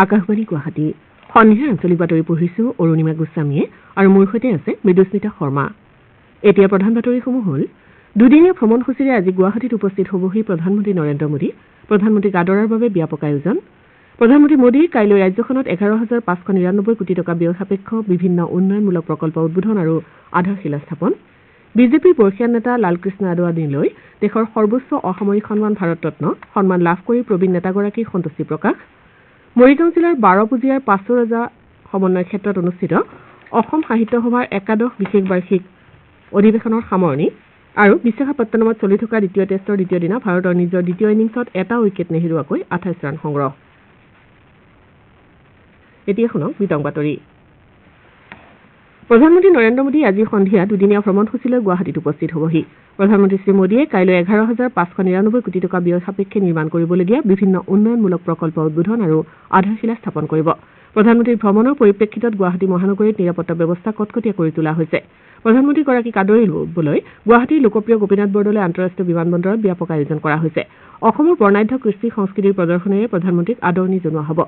আকাশবাণী গুৱাহাটী সন্ধিয়াৰ আঞ্চলিক বাতৰি পঢ়িছো অৰুণিমা গোস্বামীয়ে আৰু মোৰ সৈতে আছে মৃদুস্মিতা শৰ্মা। এতিয়া প্ৰধান বাতৰিসমূহ হ'ল দুদিনীয়া ভ্ৰমণসূচীৰে আজি গুৱাহাটীত উপস্থিত হ'বহি প্ৰধানমন্ত্ৰী নৰেন্দ্ৰ মোদী। প্ৰধানমন্ত্ৰীক আদৰাৰ বাবে ব্যাপক আয়োজন। প্ৰধানমন্ত্ৰী মোদী কাইলৈ ৰাজ্যখনত 11,599 কোটি টকা ব্যয় সাপেক্ষ বিভিন্ন উন্নয়নমূলক প্ৰকল্প উদ্বোধন আৰু আধাৰশিলা স্থাপন। বিজেপিৰ বৰ্ষীয়ান নেতা লালকৃষ্ণ আদৱানীলৈ দেশৰ সৰ্বোচ্চ অসামৰিক সন্মান ভাৰত ৰত্ন সন্মান লাভ কৰি প্ৰবীণ নেতাগৰাকীৰ সন্তুষ্টি প্ৰকাশ। মৰিগাঁও জিলাৰ 12 পাঁচু ৰজা সমন্বয় ক্ষেত্ৰত অনুষ্ঠিত অসম সাহিত্য সভাৰ একাদশ বিশেষ বাৰ্ষিক অধিৱেশনৰ সামৰণি আৰু বিশাখাপট্টনমত চলি থকা দ্বিতীয় টেষ্টৰ দ্বিতীয় দিনা ভাৰতৰ নিজৰ দ্বিতীয় ইনিংছত এটা উইকেট নেহেৰুৱাকৈ 28 ৰান সংগ্ৰহ। এতিয়া শুনক বিতং বাতৰি। প্ৰধানমন্ত্ৰী নৰেন্দ্ৰ মোদী আজি সন্ধিয়া দুদিনীয়া ভ্ৰমণসূচীলৈ গুৱাহাটীত উপস্থিত হ'বহি। প্ৰধানমন্ত্ৰী শ্ৰী মোদীয়ে কাইলৈ 11,599 কোটি টকা ব্যয় সাপেক্ষে নিৰ্মাণ কৰিবলগীয়া বিভিন্ন উন্নয়নমূলক প্ৰকল্প উদ্বোধন আৰু আধাৰশিলা স্থাপন কৰিব। প্ৰধানমন্ত্ৰীৰ ভ্ৰমণৰ পৰিপ্ৰেক্ষিতত গুৱাহাটী মহানগৰীত নিৰাপত্তা ব্যৱস্থা কটকটীয়া কৰি তোলা হৈছে। প্ৰধানমন্ত্ৰীগৰাকীক আদৰিবলৈ গুৱাহাটীৰ লোকপ্ৰিয় গোপীনাথ বৰদলৈ আন্তঃৰাষ্ট্ৰীয় বিমানবন্দৰত ব্যাপক আয়োজন কৰা হৈছে। অসমৰ বৰ্ণাঢ্য কৃষ্টি সংস্কৃতিৰ প্ৰদৰ্শনেৰে প্ৰধানমন্ত্ৰীক আদৰণি জনোৱা হ'ব।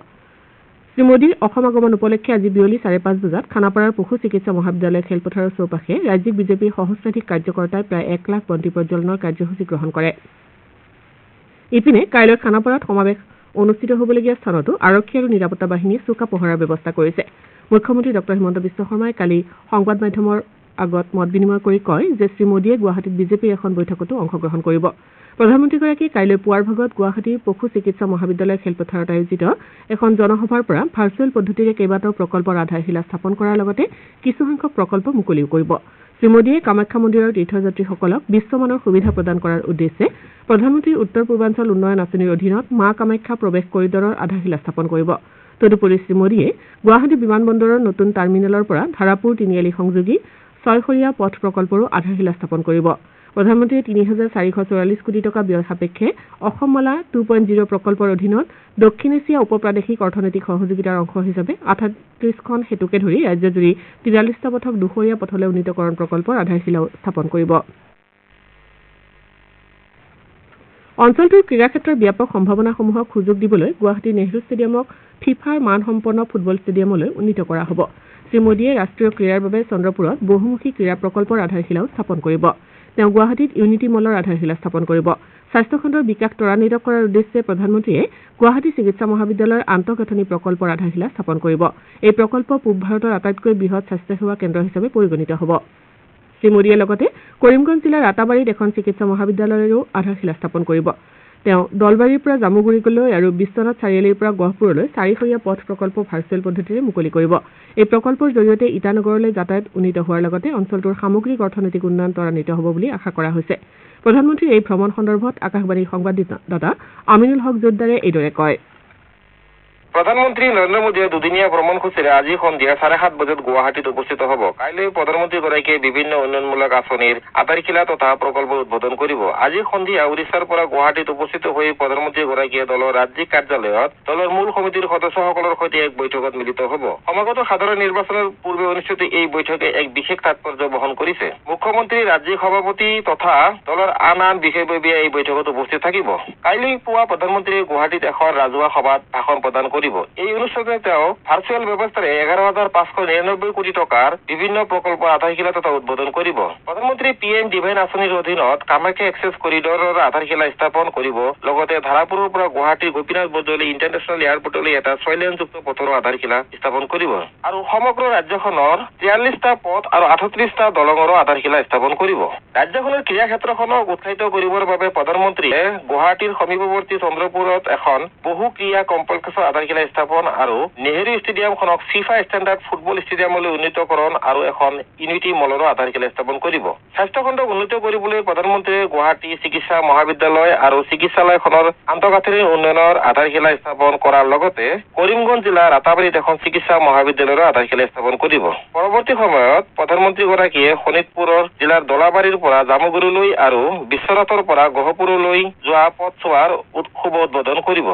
শ্ৰী মোদীৰ অসম আগমন উপলক্ষে আজি বিয়লি 5:30 বজাত খানাপাৰাৰ পশু চিকিৎসা মহাবিদ্যালয় খেলপথাৰৰ চৌপাশে ৰাজ্যিক বিজেপিৰ সহস্ৰাধিক কাৰ্যকৰ্তাই প্ৰায় 1 লাখ বন্তি প্ৰজ্বলনৰ কাৰ্যসূচী গ্ৰহণ কৰে। ইপিনে কাইলৈ খানাপাৰাত সমাৱেশ অনুষ্ঠিত হ'বলগীয়া স্থানতো আৰক্ষী আৰু নিৰাপত্তা বাহিনীয়ে চোকা পহৰাৰ ব্যৱস্থা কৰিছে। মুখ্যমন্ত্ৰী ডঃ হিমন্ত বিশ্ব শৰ্মাই কালি সংবাদ মাধ্যমৰ আগত মত বিনিময় কৰি কয় যে শ্ৰী মোদীয়ে গুৱাহাটীত বিজেপিৰ এখন বৈঠকতো অংশগ্ৰহণ কৰিব। প্ৰধানমন্ত্ৰীগৰাকীয়ে কাইলৈ পুৱাৰ ভাগত গুৱাহাটীৰ পশু চিকিৎসা মহাবিদ্যালয় খেলপথাৰত আয়োজিত এখন জনসভাৰ পৰা ভাৰ্চুৱেল পদ্ধতিৰে কেইবাটাও প্ৰকল্পৰ আধাৰশিলা স্থাপন কৰাৰ লগতে কিছুসংখ্যক প্ৰকল্প মুকলিও কৰিব। শ্ৰী মোদীয়ে কামাখ্যা মন্দিৰৰ তীৰ্থযাত্ৰীসকলক বিশ্বমানৰ সুবিধা প্ৰদান কৰাৰ উদ্দেশ্যে প্ৰধানমন্ত্ৰীৰ উত্তৰ পূৰ্বাঞ্চল উন্নয়ন আঁচনিৰ অধীনত মা কামাখ্যা প্ৰৱেশ কৰিডৰৰ আধাৰশিলা স্থাপন কৰিব। তদুপৰি শ্ৰী মোদীয়ে গুৱাহাটী বিমানবন্দৰৰ নতুন টাৰ্মিনেলৰ পৰা ধাৰাপুৰ তিনিআলি সংযোগী 6-খৰীয়া পথ প্ৰকল্পৰো আধাৰশিলা স্থাপন কৰিব। প্ৰধানমন্ত্ৰীয়ে 3,444 কোটি টকা ব্যয় সাপেক্ষে অসম মালা 2.0 প্ৰকল্পৰ অধীনত দক্ষিণ এছিয়া উপ প্ৰাদেশিক অৰ্থনৈতিক সহযোগিতাৰ অংশ হিচাপে 38খন সেতুকে ধৰি ৰাজ্যজুৰি 43টা পথক দুশৰীয়া পথলৈ উন্নীতকৰণ প্ৰকল্পৰ আধাৰশিলাও স্থাপন কৰিব। অঞ্চলটোৰ ক্ৰীড়া ক্ষেত্ৰৰ ব্যাপক সম্ভাৱনাসমূহক সুযোগ দিবলৈ গুৱাহাটীৰ নেহৰু ষ্টেডিয়ামক ফিফাৰ মানসম্পন্ন ফুটবল ষ্টেডিয়ামলৈ উন্নীত কৰা হ'ব। শ্ৰী মোদীয়ে ৰাষ্ট্ৰীয় ক্ৰীড়াৰ বাবে চন্দ্ৰপুৰত বহুমুখী ক্ৰীড়া প্ৰকল্পৰ আধাৰশিলাও স্থাপন কৰিব। তেওঁ গুৱাহাটীত ইউনিটি মলৰ আধাৰশিলা স্থাপন কৰিব। স্বাস্থ্যখণ্ডৰ বিকাশ ত্বৰান্বিত কৰাৰ উদ্দেশ্যে প্ৰধানমন্ত্ৰীয়ে গুৱাহাটী চিকিৎসা মহাবিদ্যালয়ৰ আন্তঃগাঁথনি প্ৰকল্পৰ আধাৰশিলা স্থাপন কৰিব। এই প্ৰকল্প পূব ভাৰতৰ আটাইতকৈ বৃহৎ স্বাস্থ্যসেৱা কেন্দ্ৰ হিচাপে পৰিগণিত হ'ব। শ্ৰী মোদীয়ে লগতে কৰিমগঞ্জ জিলাৰ ৰাতাবাৰীত এখন চিকিৎসা মহাবিদ্যালয়ৰো আধাৰশিলা স্থাপন কৰিব। তেওঁ দলবাৰীৰ পৰা জামুগুৰিলৈ আৰু বিশ্বনাথ চাৰিআলিৰ পৰা গহপুৰলৈ 4-খৰীয়া পথ প্ৰকল্প ভাৰ্চুৱেল পদ্ধতিৰে মুকলি কৰিব। এই প্ৰকল্পৰ জৰিয়তে ইটানগৰলৈ যাতায়াত উন্নীত হোৱাৰ লগতে অঞ্চলটোৰ সামগ্ৰিক অৰ্থনৈতিক উন্নয়ন ত্বৰান্বিত হ'ব বুলি আশা কৰা হৈছে। প্ৰধানমন্ত্ৰীৰ এই ভ্ৰমণ সন্দৰ্ভত আকাশবাণীৰ সংবাদদাতা আমিনুল হক জোদ্দাৰে এইদৰে কয়। প্ৰধানমন্ত্ৰী নৰেন্দ্ৰ মোদীয়ে দুদিনীয়া ভ্ৰমণসূচীৰে আজি সন্ধিয়া 7:30 বজাত গুৱাহাটীত উপস্থিত হ'ব। কাইলৈ প্ৰধানমন্ত্ৰীগৰাকীয়ে বিভিন্ন উন্নয়নমূলক আঁচনিৰ আধাৰশিলা তথা প্ৰকল্প উদ্বোধন কৰিব। আজি সন্ধিয়া উৰিষ্যাৰ পৰা গুৱাহাটীত উপস্থিত হৈ প্ৰধানমন্ত্ৰীগৰাকীয়ে দলৰ ৰাজ্যিক কাৰ্যালয়ত দলৰ মূল সমিতিৰ সদস্যসকলৰ সৈতে এক বৈঠকত মিলিত হ'ব। সমাগত সাধাৰণ নিৰ্বাচনৰ পূৰ্বে অনুষ্ঠিত এই বৈঠকে এক বিশেষ তাৎপৰ্য বহন কৰিছে। মুখ্যমন্ত্ৰী, ৰাজ্যিক সভাপতি তথা দলৰ আন বিষয়ববীয়া এই বৈঠকত উপস্থিত থাকিব। কাইলৈ পুৱা প্ৰধানমন্ত্ৰীয়ে গুৱাহাটীত এখন ৰাজহুৱা সভাত ভাষণ প্ৰদান কৰিব। এই অনুষ্ঠানে তেওঁ ভাৰ্চুৱেল ব্যৱস্থাৰে 11,599 কোটি টকাৰ বিভিন্ন প্ৰকল্পৰ আধাৰশিলা তথা উদ্বোধন কৰিব। প্ৰধানমন্ত্ৰী PM ডিভাইন আঁচনিৰ অধীনত কামাখ্যা এক্সেছ কৰিডৰৰ আধাৰশিলা স্থাপন কৰিব। লগতে ধাৰাপুৰৰ পৰা গুৱাহাটীৰ গোপীনাথ বৰদলৈ ইণ্টাৰনেশ্যনেল এয়াৰপৰ্টলৈ এটা 6 লেনযুক্ত পথৰো আধাৰশিলা স্থাপন কৰিব আৰু সমগ্ৰ ৰাজ্যখনৰ 43টা পথ আৰু 38টা দলঙৰো আধাৰশিলা স্থাপন কৰিব। ৰাজ্যখনৰ ক্ৰীড়া ক্ষেত্ৰখনক উৎসাহিত কৰিবৰ বাবে প্ৰধানমন্ত্ৰীয়ে গুৱাহাটীৰ সমীপৱৰ্তী চন্দ্ৰপুৰত এখন বহু ক্ৰীড়া কমপ্লেক্সৰ আধাৰশিলা স্থাপন আৰু নেহেৰু ষ্টেডিয়ামখনক ফিফা ষ্টেণ্ডাৰ্ড ফুটবল ষ্টেডিয়ামলৈ উন্নীতকৰণ আৰু এখন ইউনিটি মলৰো আধাৰশিলা স্থাপন কৰিব। স্বাস্থ্যখণ্ডক উন্নীত কৰিবলৈ প্ৰধানমন্ত্ৰীয়ে গুৱাহাটী চিকিৎসা মহাবিদ্যালয় আৰু চিকিৎসালয়খনৰ আন্তঃগাঁথনিৰ উন্নয়নৰ আধাৰশিলা স্থাপন কৰাৰ লগতে কৰিমগঞ্জ জিলাৰ ৰাতাবাৰীত এখন চিকিৎসা মহাবিদ্যালয়ৰো আধাৰশিলা স্থাপন কৰিব। পৰৱৰ্তী সময়ত প্ৰধানমন্ত্ৰীগৰাকীয়ে শোণিতপুৰৰ জিলাৰ দলাবাৰীৰ পৰা জামুগুৰিলৈ আৰু বিশ্বনাথৰ পৰা গহপুৰলৈ যোৱা পথছোৱাৰ শুভ উদ্বোধন কৰিব।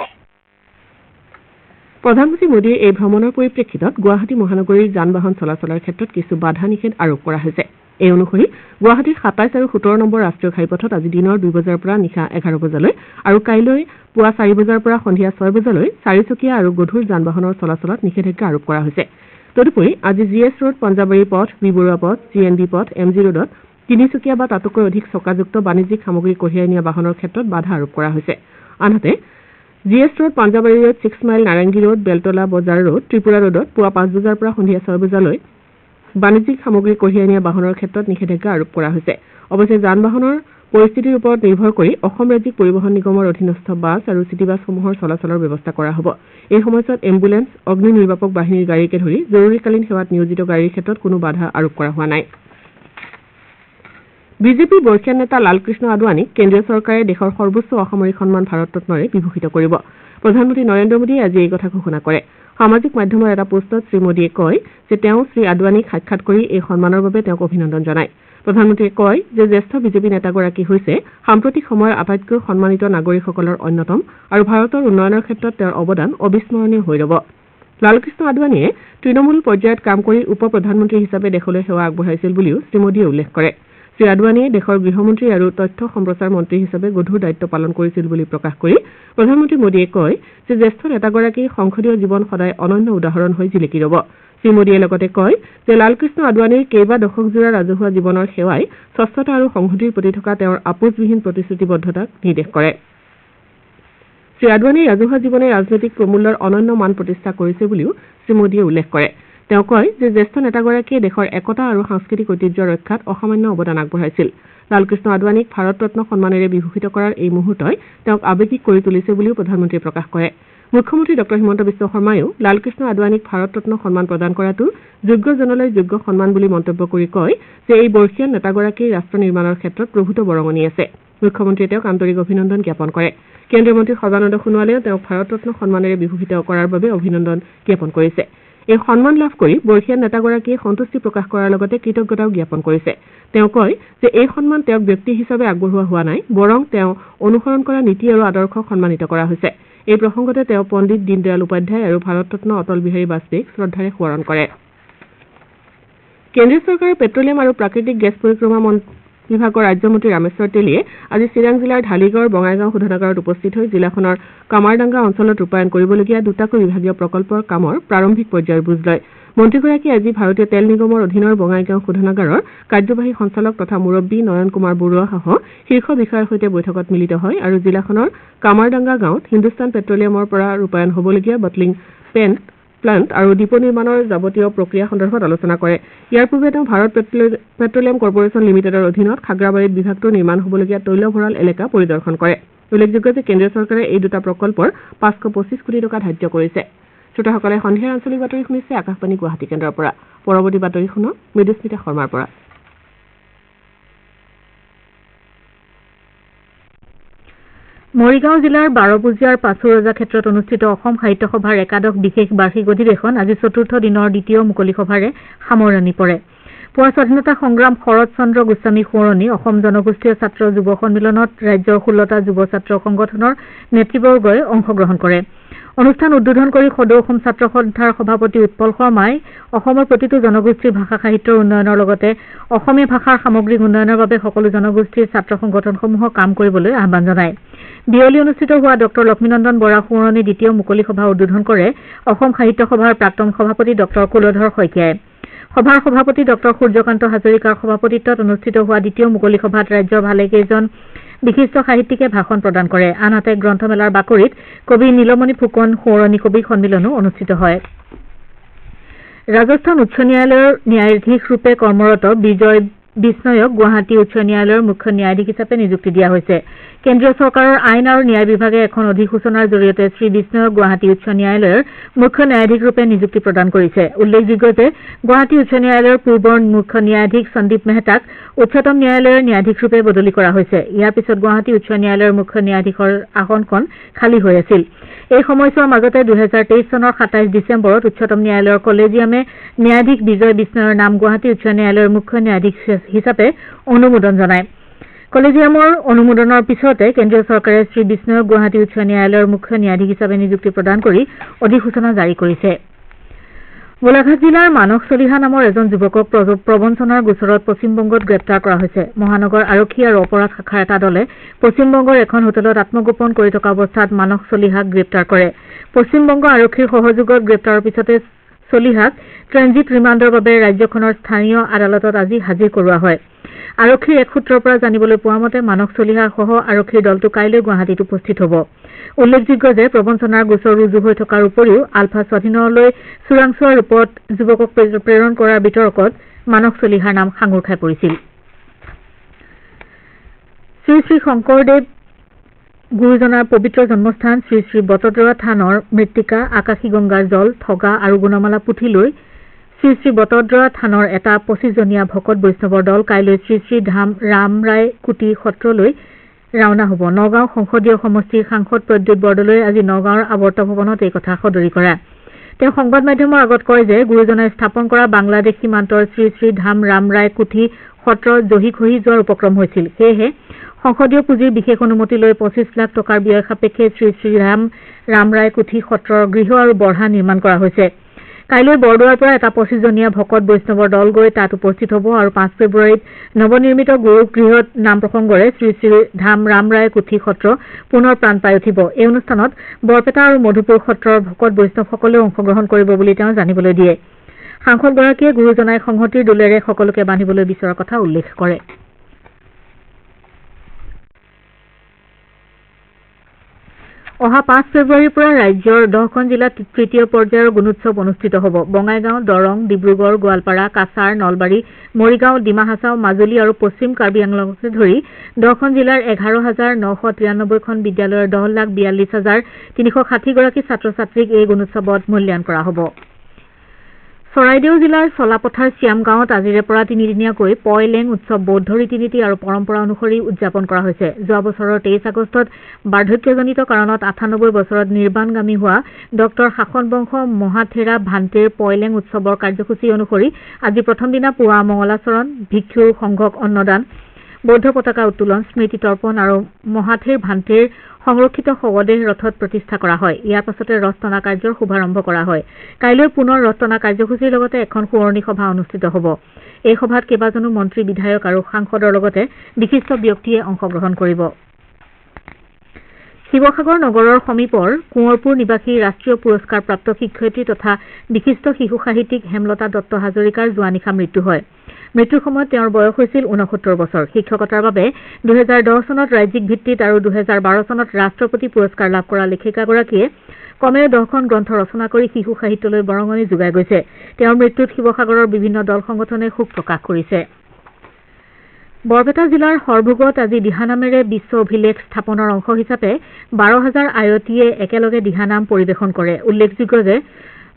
প্ৰধানমন্ত্ৰী মোদীৰ এই ভ্ৰমণৰ পৰিপ্ৰেক্ষিতত গুৱাহাটী মহানগৰীৰ যান বাহন চলাচলৰ ক্ষেত্ৰত কিছু বাধা নিষেধ আৰোপ কৰা হৈছে। এই অনুসৰি গুৱাহাটীৰ ২৭ আৰু ১৭ নম্বৰ ৰাষ্ট্ৰীয় ঘাইপথত আজি দিনৰ ২ বজাৰ পৰা নিশা ১১ বজালৈ আৰু কাইলৈ পুৱা ৪ বজাৰ পৰা সন্ধিয়া ৬ বজালৈ চাৰিচকীয়া আৰু গধুৰ যান বাহনৰ চলাচলত নিষেধাজ্ঞা আৰোপ কৰা হৈছে। তদুপৰি আজি GS ৰোড, পঞ্জাৱাৰী পথ, বি বৰুৱা পথ, GNB পথ, MG ৰোডত তিনিচকীয়া বা তাতোকৈ অধিক চকাযুক্ত বাণিজ্যিক সামগ্ৰী কঢ়িয়াই নিয়া বাহনৰ ক্ষেত্ৰত বাধা আৰোপ কৰা হৈছে। আনহাতে GS road, Panjabari road, 6 mile, Narengi road, Beltola Bazar road, Tripura ৰোডত পুৱা ৫ বজাৰ পৰা সন্ধিয়া ৬ বজালৈ বাণিজ্যিক সামগ্ৰী কঢ়িয়াই নিয়া বাহনৰ ক্ষেত্ৰত নিষেধাজ্ঞা আৰোপ কৰা হৈছে। অৱশ্যে যান বাহনৰ পৰিস্থিতিৰ ওপৰত নিৰ্ভৰ কৰি অসম ৰাজ্যিক পৰিবহণ নিগমৰ অধীনস্থ বাছ আৰু চিটি বাছসমূহৰ চলাচলৰ ব্যৱস্থা কৰা হ'ব। এই সময়ছোৱাত এম্বুলেন্স, অগ্নি নিৰ্বাপক বাহিনীৰ গাড়ীকে ধৰি জৰুৰীকালীন সেৱাত নিয়োজিত গাড়ীৰ ক্ষেত্ৰত কোনো বাধা আৰোপ কৰা হোৱা নাই। বিজেপিৰ বৰ্ষীয়ান নেতা লালকৃষ্ণ আদৱানীক কেন্দ্ৰীয় চৰকাৰে দেশৰ সৰ্বোচ্চ অসামৰিক সন্মান ভাৰত ৰত্নৰে বিভূষিত কৰিব। প্ৰধানমন্ত্ৰী নৰেন্দ্ৰ মোদীয়ে আজি এই কথা ঘোষণা কৰে। সামাজিক মাধ্যমৰ এটা পোষ্টত শ্ৰীমোদীয়ে কয় যে তেওঁ শ্ৰী আদৱানীক সাক্ষাৎ কৰি এই সন্মানৰ বাবে তেওঁক অভিনন্দন জনায়। প্ৰধানমন্ত্ৰীয়ে কয় যে জ্যেষ্ঠ বিজেপি নেতাগৰাকী হৈছে সাম্প্ৰতিক সময়ৰ আটাইতকৈ সন্মানিত নাগৰিকসকলৰ অন্যতম আৰু ভাৰতৰ উন্নয়নৰ ক্ষেত্ৰত তেওঁৰ অৱদান অবিস্মৰণীয় হৈ ৰব। লালকৃষ্ণ আদৱানীয়ে তৃণমূল পৰ্যায়ত কাম কৰি উপ প্ৰধানমন্ত্ৰী হিচাপে দেশলৈ সেৱা আগবঢ়াইছিল বুলিও শ্ৰীমোদীয়ে উল্লেখ কৰে। শ্ৰী আদৱানীয়ে দেশৰ গৃহমন্ত্ৰী আৰু তথ্য সম্প্ৰচাৰ মন্ত্ৰী হিচাপে গধুৰ দায়িত্ব পালন কৰিছিল বুলি প্ৰকাশ কৰি প্ৰধানমন্ত্ৰী মোদীয়ে কয় যে জ্যেষ্ঠ নেতাগৰাকীৰ সংসদীয় জীৱন সদায় অনন্য উদাহৰণ হৈ জিলিকি ৰব। শ্ৰীমোদীয়ে লগতে কয় যে লালকৃষ্ণ আদৱানীৰ কেইবা দশকজোৰা ৰাজহুৱা জীৱনৰ সেৱাই স্বচ্ছতা আৰু সংহতিৰ প্ৰতি থকা তেওঁৰ আপোচবিহীন প্ৰতিশ্ৰুতিবদ্ধতাক নিৰ্দেশ কৰে। শ্ৰী আদৱানীৰ ৰাজহুৱা জীৱনে ৰাজনৈতিক প্ৰমূল্যৰ অনন্য মান প্ৰতিষ্ঠা কৰিছে বুলিও শ্ৰীমোদীয়ে উল্লেখ কৰে। তেওঁ কয় যে জ্যেষ্ঠ নেতাগৰাকীয়ে দেশৰ একতা আৰু সাংস্কৃতিক ঐতিহ্য ৰক্ষাত অসামান্য অৱদান আগবঢ়াইছিল। লালকৃষ্ণ আদৱানীক ভাৰত ৰত্ন সন্মানেৰে বিভূষিত কৰাৰ এই মুহূৰ্তই তেওঁক আৱেগিক কৰি তুলিছে বুলিও প্ৰধানমন্ত্ৰীয়ে প্ৰকাশ কৰে। মুখ্যমন্ত্ৰী ডঃ হিমন্ত বিশ্ব শৰ্মায়ো লালকৃষ্ণ আদৱানীক ভাৰত ৰত্ন সন্মান প্ৰদান কৰাটো যোগ্যজনলৈ যোগ্য সন্মান বুলি মন্তব্য কৰি কয় যে এই বৰ্ষীয়ান নেতাগৰাকীৰ ৰাষ্ট্ৰ নিৰ্মাণৰ ক্ষেত্ৰত প্ৰভূত বৰঙণি আছে। মুখ্যমন্ত্ৰীয়ে তেওঁক আন্তৰিক অভিনন্দন জ্ঞাপন কৰে। কেন্দ্ৰীয় মন্ত্ৰী সৰ্বানন্দ সোণোৱালেও তেওঁক ভাৰত ৰত্ন সন্মানেৰে বিভূষিত কৰাৰ বাবে অভিনন্দন জ্ঞাপন কৰিছে। এই সন্মান লাভ কৰি বৰ্ষীয়ান নেতাগৰাকীয়ে সন্তুষ্টি প্ৰকাশ কৰাৰ লগতে কৃতজ্ঞতাও জ্ঞাপন কৰিছে। তেওঁ কয় যে এই সন্মান তেওঁক ব্যক্তি হিচাপে আগবঢ়োৱা হোৱা নাই, বৰং তেওঁ অনুসৰণ কৰা নীতি আৰু আদৰ্শক সন্মানিত কৰা হৈছে। এই প্ৰসংগতে তেওঁ পণ্ডিত দীনদয়াল উপাধ্যায় আৰু ভাৰত ৰত্ন অটল বিহাৰী বাজপেয়ীক শ্ৰদ্ধাৰে সোঁৱৰণ কৰে। কেন্দ্ৰীয় চৰকাৰৰ পেট্ৰলিয়াম আৰু প্ৰাকৃতিক গেছ পৰিক্ৰমা বিভাগৰ ৰাজ্যমন্ত্ৰী ৰামেশ্বৰ তেলীয়ে আজি চিৰাং জিলাৰ ঢালিগড় বঙাইগাঁও শোধনাগাৰত উপস্থিত হৈ জিলাখনৰ কামাৰডাংগা অঞ্চলত ৰূপায়ণ কৰিবলগীয়া দুটাকৈ বিভাগীয় প্ৰকল্পৰ কামৰ প্ৰাৰম্ভিক পৰ্যায়ৰ বুজ লয়। মন্ত্ৰীগৰাকীয়ে আজি ভাৰতীয় তেল নিগমৰ অধীনৰ বঙাইগাঁও শোধনাগাৰৰ কাৰ্যবাহী সঞ্চালক তথা মুৰব্বী নয়ন কুমাৰ বৰুৱাসহ শীৰ্ষ বিষয়াৰ সৈতে বৈঠকত মিলিত হয় আৰু জিলাখনৰ কামাৰডাংগা গাঁৱত হিন্দুস্তান পেট্ৰলিয়ামৰ পৰা ৰূপায়ণ হ'বলগীয়া বটলিং প্লাণ্ট আৰু ডিপো নিৰ্মাণৰ যাৱতীয় প্ৰক্ৰিয়া সন্দৰ্ভত আলোচনা কৰে। ইয়াৰ পূৰ্বে তেওঁ ভাৰত পেট্ৰলিয়াম কৰ্পোৰেচন লিমিটেডৰ অধীনত খাগ্ৰাবাৰীত বিভাগটোৰ নিৰ্মাণ হ'বলগীয়া তৈল ভঁৰাল এলেকা পৰিদৰ্শন কৰে। উল্লেখযোগ্য যে কেন্দ্ৰীয় চৰকাৰে এই দুটা প্ৰকল্পৰ ৫২৫ কোটি টকা ধাৰ্য কৰিছে। শ্ৰোতাসকলে সন্ধিয়াৰ আঞ্চলিক বাতৰি শুনিছে আকাশবাণী গুৱাহাটী কেন্দ্ৰৰ পৰা। পৰৱৰ্তী বাতৰি শুনক মৃদুস্মিতা শৰ্মাৰ পৰা। মৰিগাঁও জিলাৰ বাৰপুজীয়াৰ পাছুৰজা ক্ষেত্ৰত অনুষ্ঠিত অসম সাহিত্য সভাৰ একাদশ বিশেষ বাৰ্ষিক অধিৱেশন আজি চতুৰ্থ দিনৰ দ্বিতীয় মুকলি সভাৰে সামৰণি পৰে। পুৱা স্বাধীনতা সংগ্ৰাম শৰৎ চন্দ্ৰ গোস্বামী সোঁৱৰণী অসম জনগোষ্ঠীয় ছাত্ৰ যুৱ সন্মিলনত ৰাজ্যৰ 16টা যুৱ ছাত্ৰ সংগঠনৰ নেতৃবৰ্গই অংশগ্ৰহণ কৰে। অনুষ্ঠান উদ্বোধন কৰি সদৌ অসম ছাত্ৰ সন্থাৰ সভাপতি উৎপল শৰ্মাই অসমৰ প্ৰতিটো জনগোষ্ঠীৰ ভাষা সাহিত্যৰ উন্নয়নৰ লগতে অসমীয়া ভাষাৰ সামগ্ৰিক উন্নয়নৰ বাবে সকলো জনগোষ্ঠীৰ ছাত্ৰ সংগঠনসমূহক কাম কৰিবলৈ আহ্বান জনায়। বিয়লি অনুষ্ঠিত হোৱা ডঃ লক্ষ্মীনন্দন বৰা সোঁৱৰণী দ্বিতীয় মুকলি সভা উদ্বোধন কৰে অসম সাহিত্য সভাৰ প্ৰাক্তন সভাপতি ডঃ কুলধৰ শইকীয়াই। সভাৰ সভাপতি ডঃ সূৰ্যকান্ত হাজৰিকাৰ সভাপতিত্বত অনুষ্ঠিত হোৱা দ্বিতীয় মুকলি সভাত ৰাজ্যৰ ভালেকেইজন বিশিষ্ট সাহিত্যিকে ভাষণ প্ৰদান কৰে। আনহাতে গ্ৰন্থমেলাৰ বাকৰিত কবি নীলমণি ফুকন সোঁৱৰণী কবি সন্মিলনো অনুষ্ঠিত হয়। ৰাজস্থান উচ্চ ন্যায়ালয়ৰ ন্যায়াধীশ ৰূপে কৰ্মৰত বিজয় বিষ্ণয়ক গুৱাহাটী উচ্চ ন্যায়ালয়ৰ মুখ্য ন্যায়াধীশ হিচাপে নিযুক্তি দিয়া হৈছে। কেন্দ্ৰীয় চৰকাৰৰ আইন আৰু ন্যায় বিভাগে এখন অধিসূচনাৰ জৰিয়তে শ্ৰী বিষ্ণয়ক গুৱাহাটী উচ্চ ন্যায়ালয়ৰ মুখ্য ন্যায়াধীশ ৰূপে নিযুক্তি প্ৰদান কৰিছে। উল্লেখযোগ্য যে গুৱাহাটী উচ্চ ন্যায়ালয়ৰ পূৰ্বৰ মুখ্য ন্যায়াধীশ সন্দীপ মেহতাক উচ্চতম ন্যায়ালয়ৰ ন্যায়াধীশ ৰূপে বদলি কৰা হৈছে। ইয়াৰ পিছত গুৱাহাটী উচ্চ ন্যায়ালয়ৰ মুখ্য ন্যায়াধীশৰ আসনখন খালী হৈ আছিল। এই সময়ছোৱাৰ মাজতে 2023 চনৰ 27 ডিচেম্বৰত উচ্চতম ন্যায়ালয়ৰ কলেজিয়ামে ন্যায়াধীশ বিজয় বিষ্ণয়ৰ নাম গুৱাহাটী উচ্চ ন্যায়ালয়ৰ মুখ্য ন্যায়াধীশ হিচাপে অনুমোদন জনায়। কলেজিয়ামৰ অনুমোদনৰ পিছতে কেন্দ্ৰীয় চৰকাৰে শ্ৰী বিষ্ণয়ক গুৱাহাটী উচ্চ ন্যায়ালয়ৰ মুখ্য ন্যায়াধীশ হিচাপে নিযুক্তি প্ৰদান কৰি অধিসূচনা জাৰি কৰিছে। গোলাঘাট জিলাৰ মানস চলিহা নামৰ এজন যুৱকক প্ৰবঞ্চনাৰ গোচৰত পশ্চিমবংগত গ্ৰেপ্তাৰ কৰা হৈছে। মহানগৰ আৰক্ষী আৰু অপৰাধ শাখাৰ এটা দলে পশ্চিমবংগৰ এখন হোটেলত আত্মগোপন কৰি থকা অৱস্থাত মানস চলিহাক গ্ৰেপ্তাৰ কৰে। পশ্চিমবংগ আৰক্ষীৰ সহযোগত গ্ৰেপ্তাৰৰ পিছতে চলিহাক ট্ৰেঞ্জিট ৰিমাণ্ডৰ বাবে ৰাজ্যখনৰ স্থানীয় আদালতত আজি হাজিৰ কৰোৱা হয়। আৰক্ষীৰ এক সূত্ৰৰ পৰা জানিবলৈ পোৱা মতে মানস চলিহাসহ আৰক্ষীৰ দলটো কাইলৈ গুৱাহাটীত উপস্থিত হ'ব। উল্লেখযোগ্য যে প্ৰবঞ্চনাৰ গোচৰ ৰুজু হৈ থকাৰ উপৰিও আলফা স্বাধীনলৈ চোৰাংচোৱা ৰূপত যুৱকক প্ৰেৰণ কৰাৰ বিতৰ্কত মানস চলিহাৰ নাম সাঙুৰ খাই পৰিছিল। শ্ৰী শ্ৰী শংকৰদেৱ গুৰুজনাৰ পবিত্ৰ জন্মস্থান শ্ৰী শ্ৰী বটদ্ৰৱা থানৰ মৃত্তিকা আকাশী গংগাৰ জল ঠগা আৰু গুণমালা পুথি লৈ শ্ৰী শ্ৰী বটদ্ৰৱা থানৰ এটা 25জনীয়া ভকত বৈষ্ণৱৰ দল কাইলৈ শ্ৰী শ্ৰী ধাম ৰামৰাই কুটি সত্ৰলৈ ৰাওনা হ'ব। নগাঁও সংসদীয় সমষ্টিৰ সাংসদ প্ৰদ্যুৎ বৰদলৈ আজি নগাঁৱৰ আৱৰ্ত ভৱনত এই কথা সদৰি কৰে। তেওঁ সংবাদ মাধ্যমৰ আগত কয় যে গুৰুজনাই স্থাপন কৰা বাংলাদেশ সীমান্তৰ শ্ৰী শ্ৰী ধাম ৰামৰাই কুঠি সত্ৰ জহি খহি যোৱাৰ উপক্ৰম হৈছিল। সেয়েহে সংসদীয় পুঁজিৰ বিশেষ অনুমতি লৈ 25 লাখ টকাৰ ব্যয় সাপেক্ষে শ্ৰী শ্ৰী ৰামৰাই কুঠি সত্ৰৰ গৃহ আৰু বঢ়া নিৰ্মাণ কৰা হৈছে। কাইলৈ বৰদোৱাৰ পৰা এটা 25জনীয়া ভকত বৈষ্ণৱৰ দল গৈ তাত উপস্থিত হ'ব আৰু 5 ফেব্ৰুৱাৰীত নৱনিৰ্মিত গুৰুগৃহত নাম প্ৰসংগৰে শ্ৰী শ্ৰী ধাম ৰামৰাই কুঠি সত্ৰ পুনৰ প্ৰাণ পাই উঠিব। এই অনুষ্ঠানত বৰপেটা আৰু মধুপুৰ সত্ৰৰ ভকত বৈষ্ণৱসকলেও অংশগ্ৰহণ কৰিব বুলি তেওঁ জানিবলৈ দিয়ে। সাংসদগৰাকীয়ে গুৰুজনাই সংহতিৰ দোলেৰে সকলোকে বান্ধিবলৈ বিচৰাৰ কথা উল্লেখ কৰে। অহা 5 ফেব্ৰুৱাৰীৰ পৰা ৰাজ্যৰ 10খন জিলাত তৃতীয় পৰ্যায়ৰ গুণোৎসৱ অনুষ্ঠিত হ'ব। বঙাইগাঁও, দৰং, ডিব্ৰুগড়, গোৱালপাৰা, কাছাৰ, নলবাৰী, মৰিগাঁও, ডিমা হাছাও, মাজুলী আৰু পশ্চিম কাৰ্বি আংলঙকে ধৰি 10খন জিলাৰ 11,993খন বিদ্যালয়ৰ 10,42,360গৰাকী ছাত্ৰ ছাত্ৰীক এই গুণোৎসৱত মূল্যায়ন কৰা হ'ব। চৰাইদেউ জিলাৰ চলাপথাৰ শ্যাম গাঁৱত আজিৰে পৰা 3দিনীয়াকৈ পয় লেং উৎসৱ বৌদ্ধ ৰীতি নীতি আৰু পৰম্পৰা অনুসৰি উদযাপন কৰা হৈছে। যোৱা বছৰৰ 23 আগষ্টত বাৰ্ধক্যজনিত কাৰণত 98 বছৰত নিৰ্বাণগামী হোৱা ডক্টৰ শাসন বংশ মহাথেৰা ভান্তেৰ পয় লেং উৎসৱৰ কাৰ্যসূচী অনুসৰি আজি প্ৰথম দিনা পুৱা মঙলাচৰণ, ভিক্ষু সংঘক অন্নদান, বৌদ্ধ পতাকা উত্তোলন, স্মৃতি তৰ্পণ আৰু মহাথেৰ ভান্তেৰ সংৰক্ষিত শৱদেহ ৰথত প্ৰতিষ্ঠা কৰা হয়। ইয়াৰ পাছতে ৰথ টনা কাৰ্যৰ শুভাৰম্ভ কৰা হয়। কাইলৈ পুনৰ ৰথ টনা কাৰ্যসূচীৰ লগতে এখন শুৱনি সভা অনুষ্ঠিত হ'ব। এই সভাত কেইবাজনো মন্ত্ৰী, বিধায়ক আৰু সাংসদৰ লগতে বিশিষ্ট ব্যক্তিয়ে অংশগ্ৰহণ কৰিব। শিৱসাগৰ নগৰৰ সমীপৰ কোঁৱৰপুৰ নিবাসী ৰাষ্ট্ৰীয় পুৰস্কাৰপ্ৰাপ্ত শিক্ষয়িত্ৰী তথা বিশিষ্ট শিশু সাহিত্যিক হেমলতা দত্ত হাজৰিকাৰ যোৱা নিশা মৃত্যু হয়। মৃত্যুৰ সময়ত তেওঁৰ বয়স হৈছিল 69 বছৰ। শিক্ষকতাৰ বাবে 2010 চনত ৰাজ্যিক ভিত্তিত আৰু 2012 চনত ৰাষ্ট্ৰপতি পুৰস্কাৰ লাভ কৰা লেখিকাগৰাকীয়ে কমেও 10খন গ্ৰন্থ ৰচনা কৰি শিশু সাহিত্যলৈ বৰঙণি যোগাই গৈছে। তেওঁৰ মৃত্যুত শিৱসাগৰৰ বিভিন্ন দল সংগঠনে শোক প্ৰকাশ কৰিছে। বৰপেটা জিলাৰ সৰভোগত আজি দিহানামেৰে বিশ্ব অভিলেখ স্থাপনৰ অংশ হিচাপে 12,000 আয়তীয়ে একেলগে দিহানাম পৰিৱেশন কৰে। উল্লেখযোগ্য যে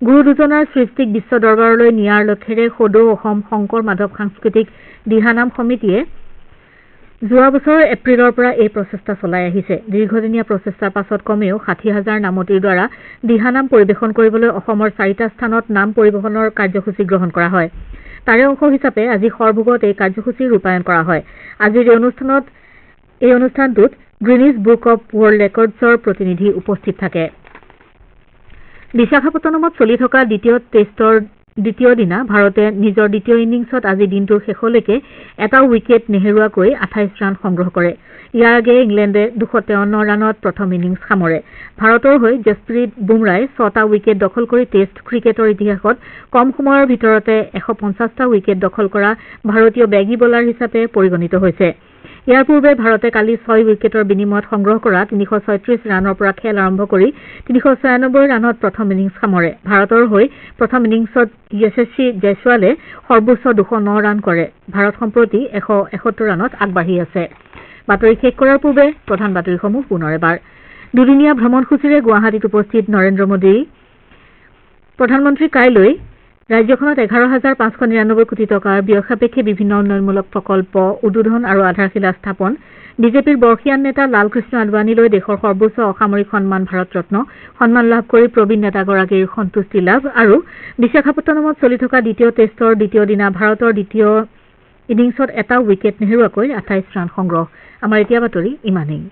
গুৰু দুজনাৰ সৃষ্টিক বিশ্ব দৰবাৰলৈ নিয়াৰ লক্ষ্যৰে সদৌ অসম শংকৰ মাধৱ সাংস্কৃতিক দিহানাম সমিতিয়ে যোৱা বছৰৰ এপ্ৰিলৰ পৰা এই প্ৰচেষ্টা চলাই আহিছে। দীৰ্ঘদিনীয়া প্ৰচেষ্টাৰ পাছত কমেও 60,000 নামতিৰ দ্বাৰা দিহানাম পৰিৱেশন কৰিবলৈ অসমৰ 4টা স্থানত নাম পৰিৱেশনৰ কাৰ্যসূচী গ্ৰহণ কৰা হয়। তাৰে অংশ হিচাপে আজি সৰভোগত এই কাৰ্যসূচী ৰূপায়ণ কৰা হয়। আজিৰ এই অনুষ্ঠানটোত গ্ৰীনিজ বুক অৱ ৱৰ্ল্ড ৰেকৰ্ডছৰ প্ৰতিনিধি উপস্থিত থাকে। বিশাখাপট্টনমত চলি থকা দ্বিতীয় টেষ্টৰ দ্বিতীয় দিনা ভাৰতে নিজৰ দ্বিতীয় ইনিংছত আজি দিনটোৰ শেষলৈকে এটাও উইকেট নেহেৰুৱাকৈ 28 ৰান সংগ্ৰহ কৰে। ইয়াৰ আগেয়ে ইংলেণ্ডে 253 ৰানত প্ৰথম ইনিংছ সামৰে। ভাৰতৰ হৈ জছপ্ৰীত বুমৰাই 6টা উইকেট দখল কৰি টেষ্ট ক্ৰিকেটৰ ইতিহাসত কম সময়ৰ ভিতৰতে 150টা উইকেট দখল কৰা ভাৰতীয় বেগী বলাৰ হিচাপে পৰিগণিত হৈছে। ইয়াৰ পূৰ্বে ভাৰতে কালি 6 উইকেটৰ বিনিময়ত সংগ্ৰহ কৰা 336 ৰানৰ পৰা খেল আৰম্ভ কৰি 396 ৰানত প্ৰথম ইনিংছ সামৰে। ভাৰতৰ হৈ প্ৰথম ইনিংছত যশস্বী জয়ছোৱালে সৰ্বোচ্চ 209 ৰান কৰে। ভাৰত সম্প্ৰতি 171 ৰানত আগবাঢ়ি আছে। বাতৰি শেষ কৰাৰ পূৰ্বে প্ৰধান বাতৰিসমূহ পুনৰ এবাৰ। দুদিনীয়া ভ্ৰমণসূচীৰে গুৱাহাটীত উপস্থিত নৰেন্দ্ৰ মোদী প্ৰধানমন্ত্ৰী কাইলৈ ৰাজ্যখনত 11,599 কোটি টকাৰ ব্যয় সাপেক্ষে বিভিন্ন উন্নয়নমূলক প্ৰকল্প উদ্বোধন আৰু আধাৰশিলা স্থাপন, বিজেপিৰ বৰ্ষীয়ান নেতা লালকৃষ্ণ আদৱানীলৈ দেশৰ সৰ্বোচ্চ অসামৰিক সন্মান ভাৰত ৰত্ন সন্মান লাভ কৰি প্ৰবীণ নেতাগৰাকীৰ সন্তুষ্টি লাভ আৰু বিশাখাপট্টনমত চলি থকা দ্বিতীয় টেষ্টৰ দ্বিতীয় দিনা ভাৰতৰ দ্বিতীয় ইনিংছত এটা উইকেট নেহেৰুৱাকৈ 28 ৰান সংগ্ৰহ। আমাৰ এতিয়া বাতৰি ইমানেই।